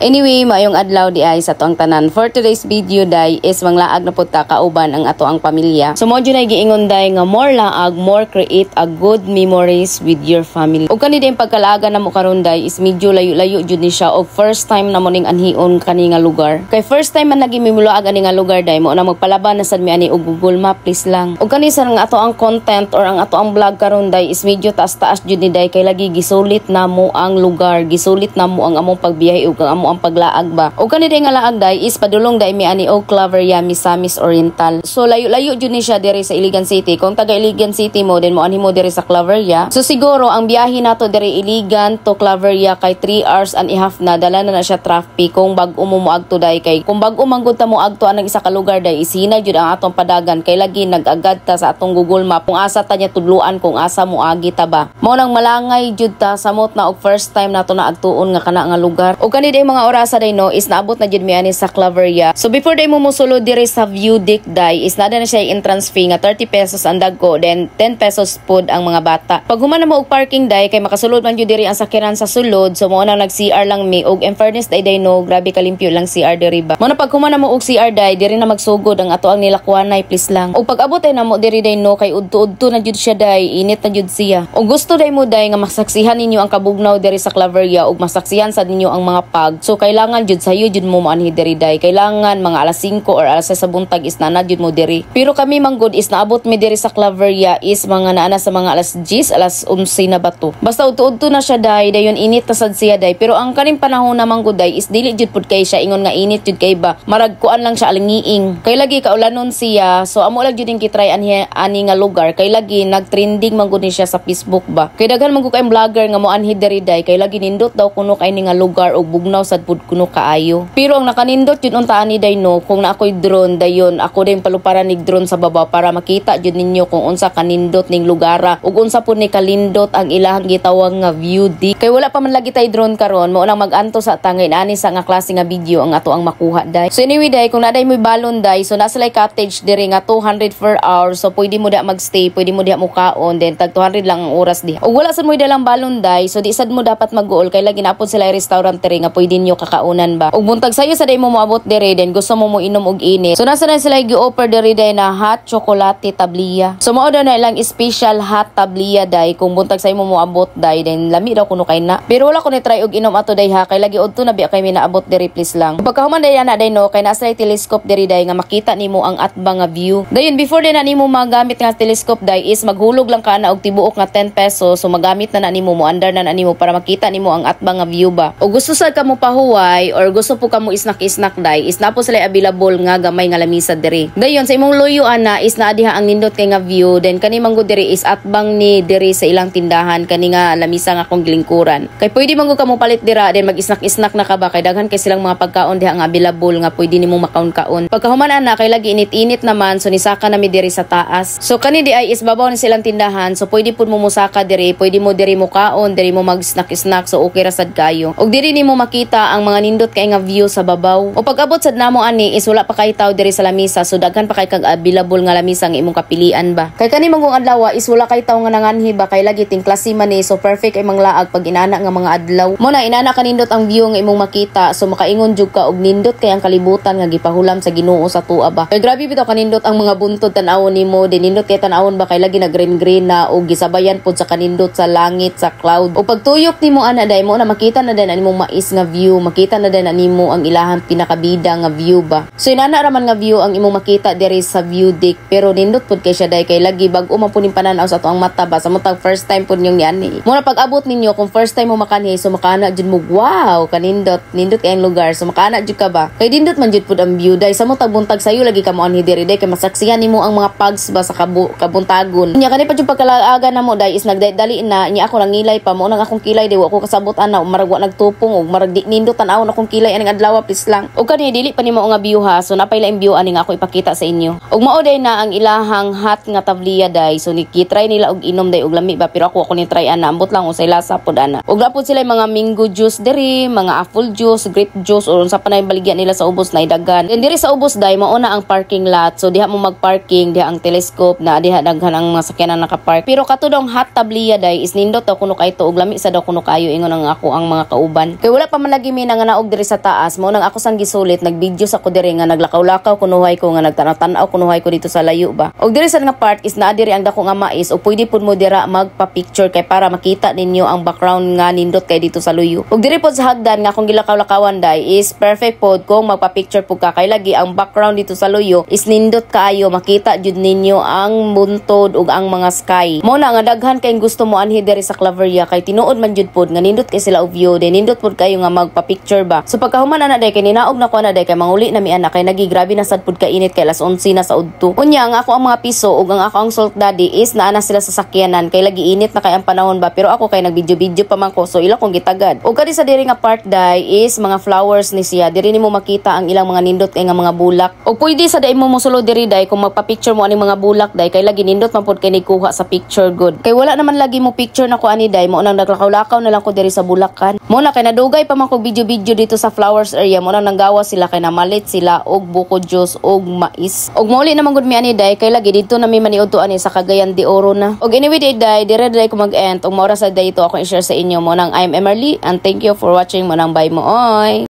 Anyway, maayong adlaw di ay sa tuang tanan. For today's video day is manglaag na pud ta kauban ang ato ang pamilya. So mo na giingon day nga more laag, more create a good memories with your family. Ug kani din pagkalaaga namo karon day is medyo layo-layo jud ni siya og first time namo ning anhion kani nga lugar. Kay first time man nagimimulaag ani nga lugar day mo na magpalaban na sad mi ani og Google Map please lang. Ug kani sa nga ato ang content or ang ato ang vlog karon day is medyo taas-taas jud ni day kay lagi gisulit namo ang lugar, gisulit namo ang among pagbiyahe ug ang ang paglaag ba. O kani nga laag day is padulong day mi ani og Claveria Misamis Oriental. So layo-layo jud ni siya diri sa Iligan City. Kung taga Iligan City mo din mo anhi mo diri sa Claveria. So siguro ang biyahe nato diri Iligan to Claveria kay 3 hours and a half na dala na siya traffic kung bag-o mo agto day kay kung bag-o man gud ta mo agto anang isa ka lugar day is hina jud ang atong padagan kay lagi nag-agad ta sa atong Google Map kung asa ta nya tudluan kung asa mo agi ta ba. Mao nang malangay jud ta samot na og first time nato na agtuon nga kana nga lugar. O kani day mga orasa day no is naabot na jud mi ani sa Claveria. So before day mo musulod diri sa view deck day is nada na siya entrance fee nga 30 pesos ang dagko then 10 pesos pod ang mga bata. Pag human na mo og parking day kay makasulod man jud diri ang sakyanan sa sulod so mo na nag CR lang mi og in fairness day no grabe kalimpyo lang CR diri ba. Mo na pag human na mo og CR day diri na magsugod ang ato ang nilakwanay please lang. Og pag abot ay na mo diri day no kay udto-udto na jud siya day init na jud siya. Og gusto day mo day nga masaksihan ninyo ang kabugnaw diri sa Claveria og masaksihan sad ninyo ang mga pag. So kailangan jud sayo jud mo anhi diri day. Kailangan mga alas 5 or alas 6 sa buntag is naana jud mo diri. Pero kami manggod is naabot mi diri sa Claveria is mga naana sa mga alas 10, alas 11 na bato. Basta udto-udto na siya day, dayon init na sad siya day. Pero ang kaning panahon na manggod day is dili jud pud kay siya ingon nga init jud kay ba. Maragkuan lang siya alingiing. Kay lagi kaulanon siya. So amo lang jud ning kitry ani nga lugar kay lagi nagtrending manggod ni siya sa Facebook ba. Kay daghan manggod kay vlogger nga mo anhi diri day kay lagi nindot daw kuno kay ni nga lugar og bugnaw sad pud kuno kaayo. Pero ang nakanindot jud unta ani day no kung na ako'y drone dayon ako din paluparan nig drone sa baba para makita jud ninyo kung unsa kanindot ning lugara ug unsa pud ni kalindot ang ilahang gitawag nga view deck. Kay wala pa man lagi tay drone karon mo nang maganto sa tangay ani sa nga klase nga video ang ato ang makuha day. So anyway day kung naday mo balon day so nasa lay cottage diri nga 200 per hour so pwede mo da magstay, pwede mo diha mukaon then tag 200 lang ang oras diha. Ug wala sad mo dalang balon day so di sad mo dapat mag-goal kay lagi napod sila restaurant diri nga pwede niyo kakaunan ba. Ug buntag sayo sa day mo moabot diri then gusto mo inom og init. So nasa na sila gi-offer diri day na hot chocolate tabliya. So mao daw na ilang special hot tabliya day kung buntag sayo mo moabot day then lami daw kuno kay na. Pero wala ko ni try og inom ato day ha kay lagi udto na biya kay mi naabot diri please lang. Pagkahuman day ana day no kay nasa telescope diri day nga makita nimo ang atbang nga view. Dayon before day na nimo magamit nga telescope day is maghulog lang ka na og tibuok nga 10 pesos so magamit na nimo mo under na nimo para makita nimo ang atbang nga view ba. O gusto sad ka mo pahuway or gusto po ka mo snack day is napo sila available nga gamay nga lamisa diri. Dayon sa imong luyo ana is naa diha ang nindot kay nga view then kani manggod diri is atbang ni diri sa ilang tindahan kani nga lamisa nga kong gilingkuran. Kay pwede manggod ka mo palit dira then mag-snack na ka ba kay daghan kay silang mga pagkaon diha nga available nga pwede nimo makaon-kaon. Pagkahuman ana kay lagi init-init naman so nisaka na mi diri sa taas. So kani di ay is babaw ni silang tindahan so pwede pud mo musaka diri, pwede mo diri mo kaon, diri mo mag-snack so okay ra sad kayo. Og diri nimo makita ang mga nindot kay nga view sa babaw. O pag-abot sad namo ani is wala pa kay tawo diri sa lamisa so daghan pa kay kag available nga lamisa nga imong kapilian ba. Kay kani mangong adlaw is wala kay tawo nga nanganhi ba kay lagi ting klase man ni so perfect ay manglaag pag inana nga mga adlaw. Mo na inana kanindot ang view nga imong makita so makaingon jud ka og nindot kay ang kalibutan nga gipahulam sa Ginoo sa tuwa ba. Kay grabe bitaw kanindot ang mga buntod tan-awon nimo din nindot kay tan-awon ba kay lagi nag-green na og gisabayan pud sa kanindot sa langit sa cloud. O pagtuyok nimo ana day mo na makita na din ang imong mais nga view, makita na din nimo ang ilahang pinakabida nga view ba. So inana raman nga view ang imong makita diri sa view deck pero nindot pud kay siya day kay lagi bag-o man pud ning pananaw sa ato ang mata ba sa mutag first time pud yung niani. Mo na pag-abot ninyo kung first time mo makanhi so makana jud mo wow kanindot nindot kay ang lugar so makana jud ka ba. Kay nindot man jud pud ang view day sa mutag buntag sayo lagi ka mo anhi diri day kay masaksihan nimo ang mga pags ba sa kabuntagon. Nya kani pa jud pagkalaaga na mo day is nagdali na nya ako nang ngilay pa mo nang akong kilay day wa ko kasabot ana maragwa nagtupong og marag di nindot tan-aw akong kilay aning adlaw please lang. Og kani dili pa nimo nga view ha so napay laing view ani nga ako ipakita sa inyo. Og mao day na ang ilahang hot nga tabliya day so nikitry nila og inom day og lami ba pero ako ni try ana ambot lang usay lasa pod ana. Og lapod sila mga mango juice diri, mga apple juice, grape juice or unsa pa nay baligya nila sa ubos na idagan. Then diri sa ubos day mao na ang parking lot so diha mo magparking diha ang telescope na diha daghan ang mga sakyanan nakapark. Pero kato daw hot tabliya day is nindot daw kuno kay to og lami sa daw kuno kayo ingon ang ako ang mga kauban. Kay wala pa man lagi gimi na nga naog diri sa taas mo nang ako sang gisulit nagvideo sa ko diri nga naglakaw-lakaw kunuhay ko nga nagtanaw-tanaw kunuhay ko dito sa layo ba. Og diri sa nga part is naa diri ang dako nga mais o pwede pud mo dira magpa-picture kay para makita ninyo ang background nga nindot kay dito sa luyo. Og diri pod sa hagdan nga kung gilakaw-lakawan day is perfect pod kung magpa-picture pud ka kay lagi ang background dito sa luyo is nindot kaayo makita jud ninyo ang buntod ug ang mga sky. Mo na nga daghan kay gusto mo anhi diri sa Claveria kay tinuod man jud pod nga nindot kay sila og view din nindot pod kayo nga magpa-picture ba. So pagkahuman na day kay ninaog na ko na day kay manguli na mi ana kay nagigrabe na sad pod ka init kay alas 11 na sa udto. Unya nga ako ang mga piso ug ang ako ang salt daddy is naa na sila sa sakyanan kay lagi init na kay ang panahon ba pero ako kay nagvideo-video pa man ko so ila kong gitagad. Ug kadi sa diri nga part day is mga flowers ni siya diri nimo makita ang ilang mga nindot kay nga mga bulak. Ug pwede sa day mo mosulod diri day kung magpa-picture mo aning mga bulak day kay lagi nindot man pod kay ni kuha sa picture good. Kay wala naman lagi mo picture na ko ani day mo nang naglakaw-lakaw na lang ko diri sa bulakan. Mo na kay nadugay pa man ko video-video dito sa flowers area mo nang nanggawa sila kay namalit sila og buko juice og mais. Og mauli naman gud mi ani day kay lagi dito na mi maniud to ani sa Cagayan de Oro na. Og anyway day dire ko mag-end og maura sa day ito ako i-share sa inyo mo nang I'm Emerly and thank you for watching mo nang bye mo oy.